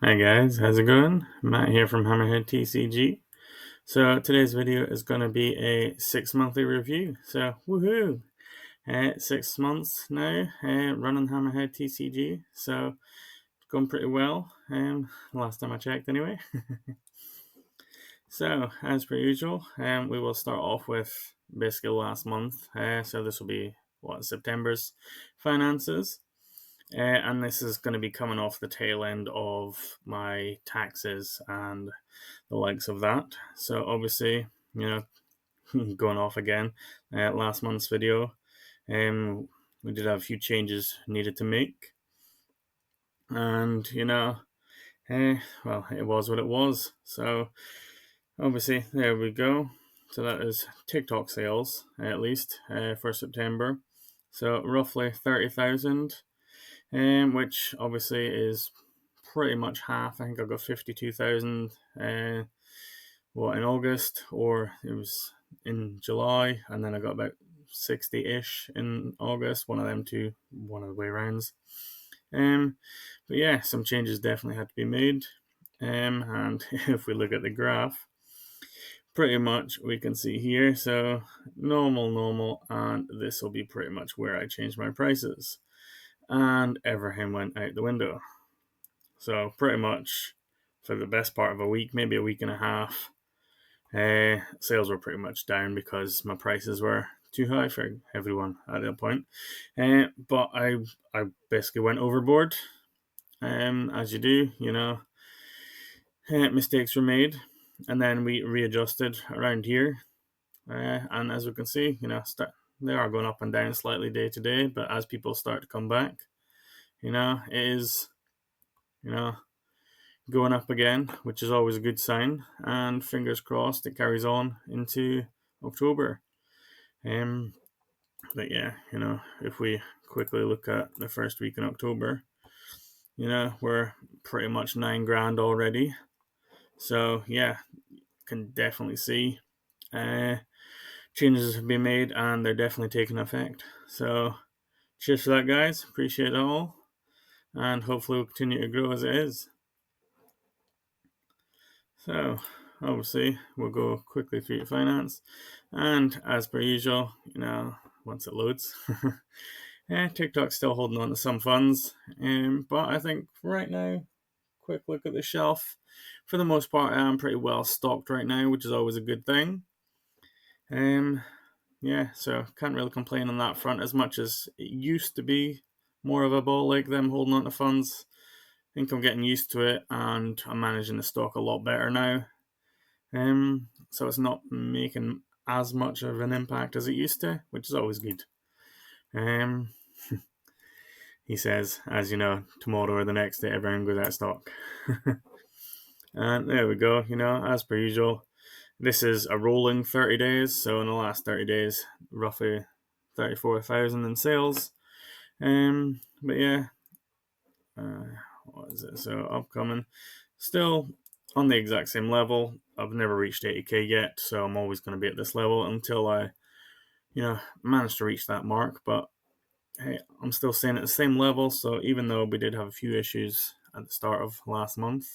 Hi guys, how's it going? Matt here from Hammerhead TCG. So today's video is going to be a 6 monthly review. So woohoo! 6 months now running Hammerhead TCG. So going pretty well. Last time I checked anyway. So as per usual, we will start off with basically last month. So this will be September's finances. And this is going to be coming off the tail end of my taxes and the likes of that. So obviously, going off again, last month's video, we did have a few changes needed to make, and well, it was what it was. So obviously, there we go. So that is TikTok sales, at least for September. So roughly 30,000. Which obviously is pretty much half. I think I got 52,000 in August, or it was in July, and then I got about 60-ish in August, one of the way rounds. But yeah, some changes definitely had to be made. And if we look at the graph, pretty much we can see here, so normal, and this will be pretty much where I changed my prices. And everything went out the window. So pretty much for the best part of a week, maybe a week and a half, sales were pretty much down because my prices were too high for everyone at that point. But I basically went overboard, as you do, mistakes were made, and then we readjusted around here. And as we can see, they are going up and down slightly day to day, but as people start to come back, it is, going up again, which is always a good sign. And fingers crossed it carries on into October. But yeah, if we quickly look at the first week in October, we're pretty much 9 grand already. So yeah, can definitely see changes have been made, and they're definitely taking effect. So cheers for that, guys. Appreciate it all, and hopefully we'll continue to grow as it is. So obviously we'll go quickly through your finance, and as per usual, once it loads, TikTok's still holding on to some funds, but I think right now, quick look at the shelf. For the most part, I'm pretty well stocked right now, which is always a good thing. Yeah, so can't really complain on that front as much as it used to be more of a ball like them holding on to funds. I think I'm getting used to it, and I'm managing the stock a lot better now. So it's not making as much of an impact as it used to, which is always good. Um, he says, as you know, tomorrow or the next day, everyone goes out of stock. And there we go. As per usual, this is a rolling 30 days. So in the last 30 days, roughly 34,000 in sales. But yeah, what is it? So upcoming, still on the exact same level. I've never reached 80k yet, so I'm always going to be at this level until I, manage to reach that mark. But hey, I'm still staying at the same level. So even though we did have a few issues at the start of last month,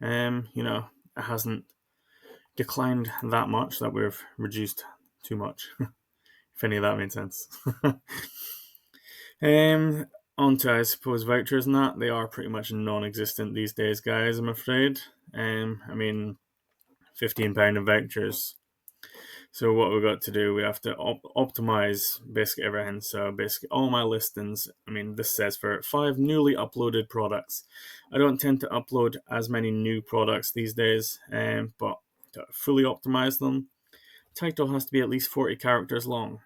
it hasn't declined that much that we've reduced too much. If any of that made sense. Onto, I suppose, vouchers and that. They are pretty much non-existent these days, guys, I'm afraid. I mean, £15 in vouchers. So what we've got to do, we have to optimize basically everything. So basically all my listings, I mean, this says for 5 newly uploaded products. I don't tend to upload as many new products these days, but to fully optimize them, title has to be at least 40 characters long.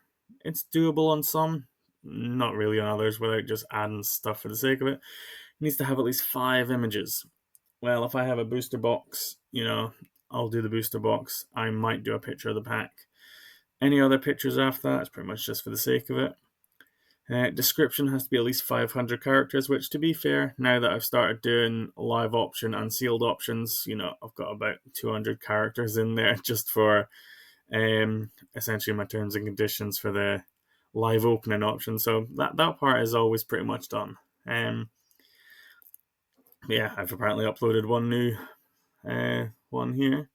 It's doable on some, not really on others, without just adding stuff for the sake of it. It needs to have at least 5 images. Well, if I have a booster box, I'll do the booster box. I might do a picture of the pack. Any other pictures after that, it's pretty much just for the sake of it. Description has to be at least 500 characters, which, to be fair, now that I've started doing live option and sealed options, I've got about 200 characters in there just for essentially my terms and conditions for the live opening option. So that part is always pretty much done. Yeah, I've apparently uploaded one new one here.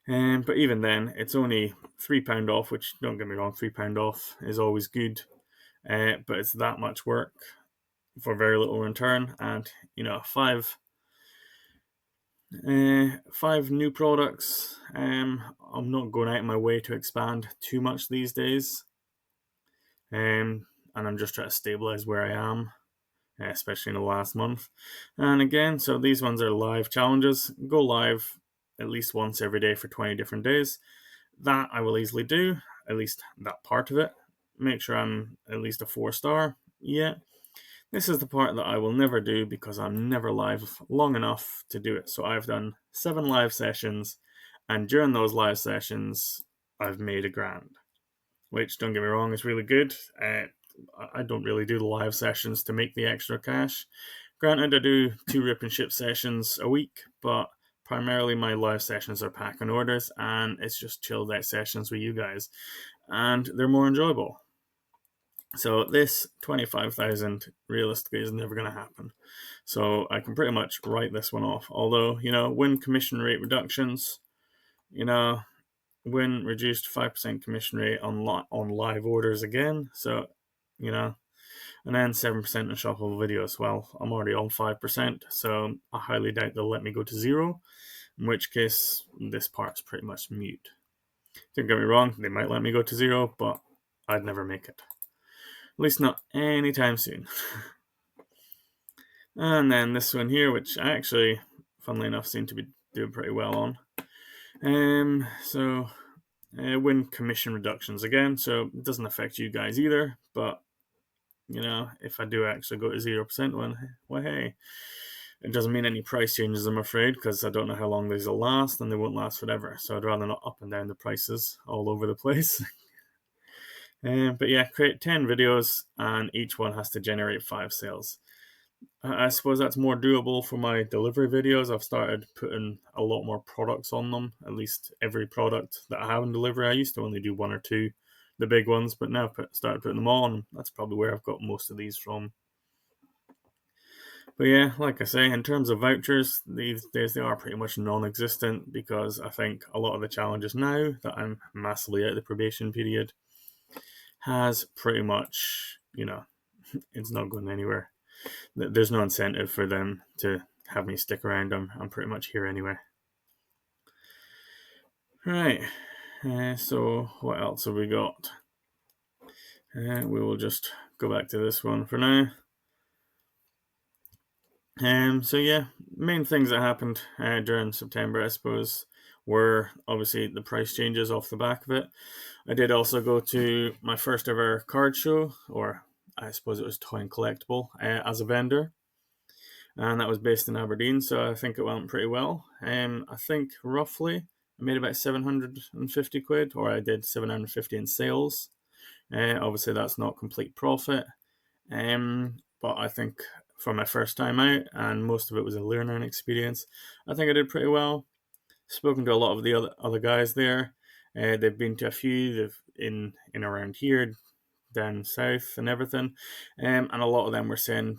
But even then, it's only £3 off, which, don't get me wrong, £3 off is always good. But it's that much work for very little return, and five new products. I'm not going out of my way to expand too much these days, and I'm just trying to stabilize where I am, especially in the last month. And again, so these ones are live challenges. Go live at least once every day for 20 different days. That I will easily do, at least that part of it. Make sure I'm at least a 4-star. Yeah. This is the part that I will never do because I'm never live long enough to do it. So I've done 7 live sessions, and during those live sessions, I've made £1,000, which, don't get me wrong, is really good. I don't really do the live sessions to make the extra cash. Granted, I do 2 rip and ship sessions a week, but primarily my live sessions are packing orders, and it's just chilled out sessions with you guys, and they're more enjoyable. So this 25,000 realistically is never going to happen. So I can pretty much write this one off. Although, win commission rate reductions, win reduced 5% commission rate on live orders again. So, and then 7% on shoppable videos. Well, I'm already on 5%, so I highly doubt they'll let me go to 0, in which case this part's pretty much mute. Don't get me wrong, they might let me go to 0, but I'd never make it. At least not anytime soon. And then this one here, which I actually, funnily enough, seem to be doing pretty well on. So win commission reductions again, so it doesn't affect you guys either, but if I do actually go to 0%, well, hey, it doesn't mean any price changes, I'm afraid, because I don't know how long these will last, and they won't last forever, so I'd rather not up and down the prices all over the place. But yeah, create 10 videos, and each one has to generate 5 sales. I suppose that's more doable for my delivery videos. I've started putting a lot more products on them, at least every product that I have in delivery. I used to only do 1 or 2, the big ones, but now I've started putting them on. That's probably where I've got most of these from. But yeah, like I say, in terms of vouchers, these days they are pretty much non-existent, because I think a lot of the challenges now that I'm massively out of the probation period has pretty much, it's not going anywhere. There's no incentive for them to have me stick around. I'm pretty much here anyway. Right. So what else have we got? We will just go back to this one for now. So yeah, main things that happened during September, I suppose, were obviously the price changes off the back of it. I did also go to my first ever card show, or I suppose it was Toy and Collectible, as a vendor, and that was based in Aberdeen, so I think it went pretty well. I think roughly I made about 750 quid, or I did 750 in sales. Obviously, that's not complete profit, but I think for my first time out, and most of it was a learning experience, I think I did pretty well. Spoken to a lot of the other guys there. They've been to a few in around here, down south, and everything, and a lot of them were saying,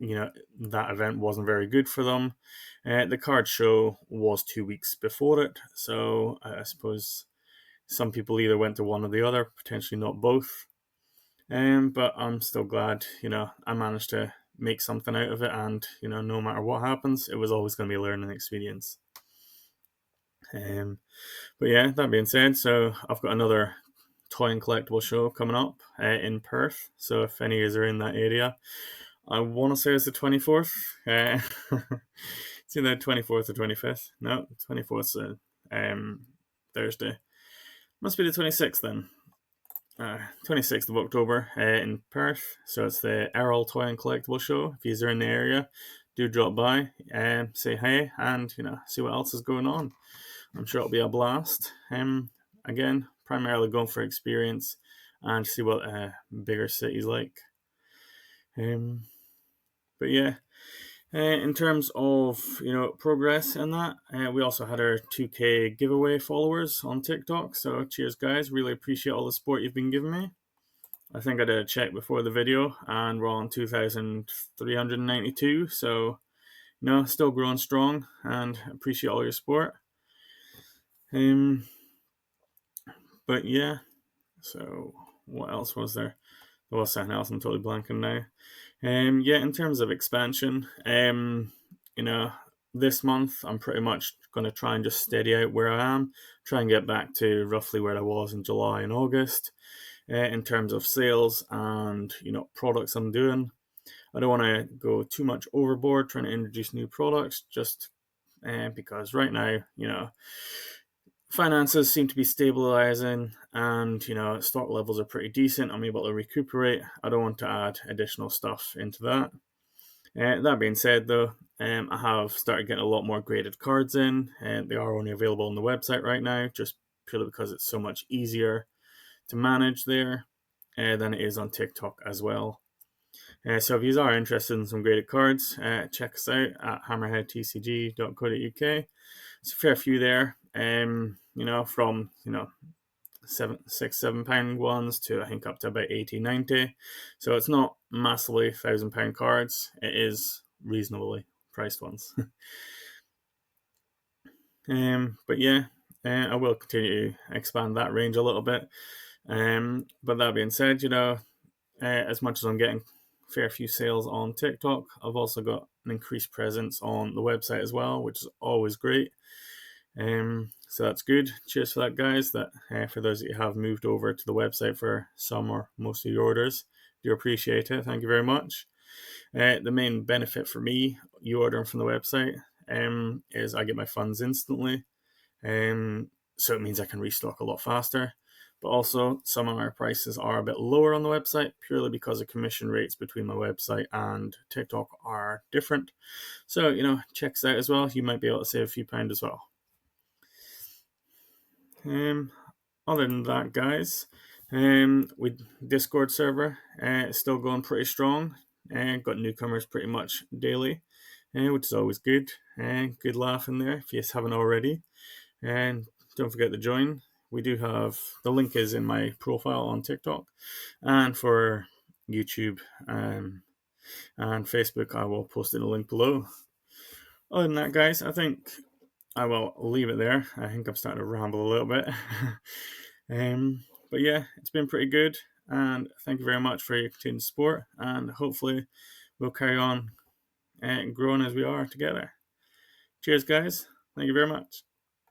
that event wasn't very good for them. The card show was 2 weeks before it, so I suppose some people either went to one or the other, potentially not both. But I'm still glad, I managed to make something out of it, and no matter what happens, it was always going to be a learning experience. But yeah, that being said, so I've got another toy and collectible show coming up in Perth. So if any of you are in that area, I want to say it's the 24th. It's either 24th or 25th. No, 24th is Thursday. Must be the 26th then. 26th of October in Perth. So it's the Errol Toy and Collectible Show. If you're in the area, do drop by, say hey, and see what else is going on. I'm sure it'll be a blast. Again, primarily going for experience and see what bigger cities like. But yeah, in terms of progress and that, we also had our 2K giveaway followers on TikTok. So cheers, guys! Really appreciate all the support you've been giving me. I think I did a check before the video, and we're on 2,392. So, still growing strong, and appreciate all your support. But yeah, so what else was there? There was something else. I'm totally blanking now. Yeah, in terms of expansion, this month I'm pretty much going to try and just steady out where I am, try and get back to roughly where I was in July and August, in terms of sales and products I'm doing. I don't want to go too much overboard trying to introduce new products, just because right now, finances seem to be stabilizing, and stock levels are pretty decent. I'm able to recuperate. I don't want to add additional stuff into that. That being said, though, I have started getting a lot more graded cards in, and they are only available on the website right now, just purely because it's so much easier to manage there than it is on TikTok as well. So if you are interested in some graded cards, check us out at hammerheadtcg.co.uk. It's a fair few there, from £7 ones to I think up to about 80, 90. So it's not massively £1,000 cards. It is reasonably priced ones. But yeah, I will continue to expand that range a little bit. But that being said, as much as I'm getting a fair few sales on TikTok, I've also got an increased presence on the website as well, which is always great. So that's good. Cheers for that, guys. That for those that you have moved over to the website for some or most of your orders, do appreciate it. Thank you very much. The main benefit for me, you ordering from the website, is I get my funds instantly. So it means I can restock a lot faster. But also, some of our prices are a bit lower on the website purely because the commission rates between my website and TikTok are different. So, check us out as well. You might be able to save a few pounds as well. Other than that, guys, with Discord server, it's still going pretty strong. Got newcomers pretty much daily, which is always good. Good laugh in there if you haven't already. And don't forget to join. We do have the link is in my profile on TikTok, and for YouTube and Facebook, I will post in a link below. Other than that, guys, I think I will leave it there. I think I'm starting to ramble a little bit. But yeah, it's been pretty good, and thank you very much for your continued support, and hopefully we'll carry on growing as we are together. Cheers, guys. Thank you very much.